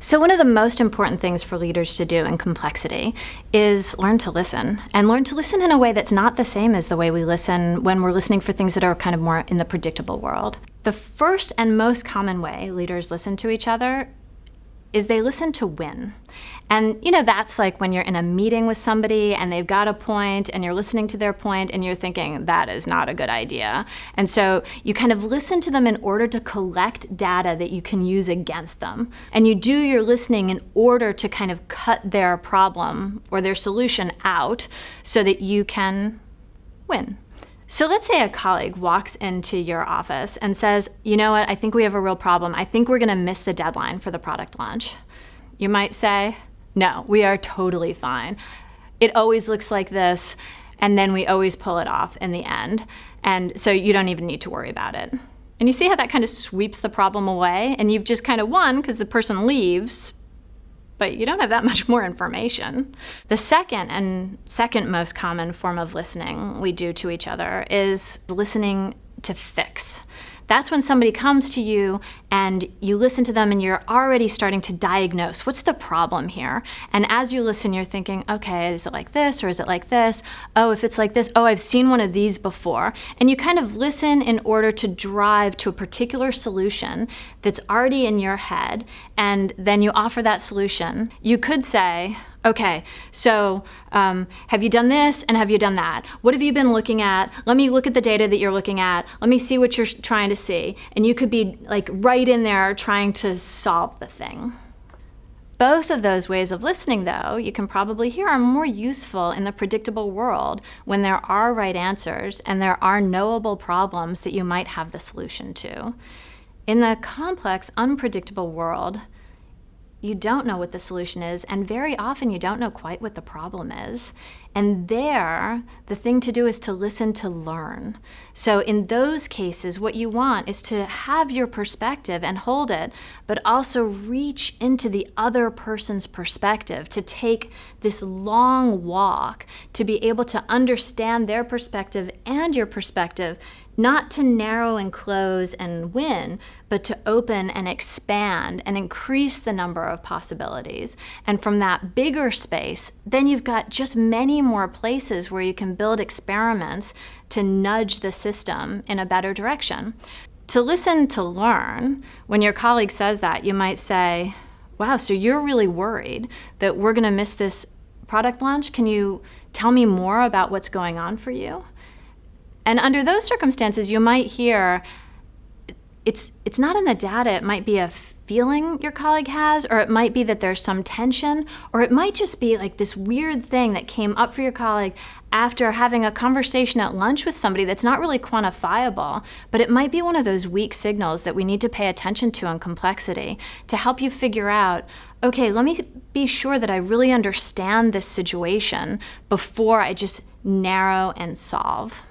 So one of the most important things for leaders to do in complexity is learn to listen, and learn to listen in a way that's not the same as the way we listen when we're listening for things that are kind of more in the predictable world. The first and most common way leaders listen to each other is they listen to win. And that's like when you're in a meeting with somebody and they've got a point and you're listening to their point and you're thinking, that is not a good idea. And so you kind of listen to them in order to collect data that you can use against them. And you do your listening in order to kind of cut their problem or their solution out so that you can win. So let's say a colleague walks into your office and says, you know what, I think we have a real problem. I think we're going to miss the deadline for the product launch. You might say, no, we are totally fine. It always looks like this, and then we always pull it off in the end. And so you don't even need to worry about it. And you see how that kind of sweeps the problem away? And you've just kind of won because the person leaves, but you don't have that much more information. The second most common form of listening we do to each other is listening to fix. That's when somebody comes to you and you listen to them and you're already starting to diagnose what's the problem here. And as you listen, you're thinking, okay, is it like this or is it like this? Oh, if it's like this, oh, I've seen one of these before. And you kind of listen in order to drive to a particular solution that's already in your head, and then you offer that solution. You could say, okay, so have you done this and have you done that? What have you been looking at? Let me look at the data that you're looking at. Let me see what you're trying to see. And you could be like right in there trying to solve the thing. Both of those ways of listening, though, you can probably hear are more useful in the predictable world when there are right answers and there are knowable problems that you might have the solution to. In the complex, unpredictable world, you don't know what the solution is, and very often you don't know quite what the problem is. And there, the thing to do is to listen to learn. So in those cases, what you want is to have your perspective and hold it, but also reach into the other person's perspective, to take this long walk, to be able to understand their perspective and your perspective, not to narrow and close and win, but to open and expand and increase the number of possibilities. And from that bigger space, then you've got just many more places where you can build experiments to nudge the system in a better direction. To listen to learn, when your colleague says that, you might say, wow, so you're really worried that we're going to miss this product launch? Can you tell me more about what's going on for you? And under those circumstances, you might hear, it's not in the data, it might be a feeling your colleague has, or it might be that there's some tension, or it might just be like this weird thing that came up for your colleague after having a conversation at lunch with somebody that's not really quantifiable, but it might be one of those weak signals that we need to pay attention to in complexity to help you figure out, okay, let me be sure that I really understand this situation before I just narrow and solve.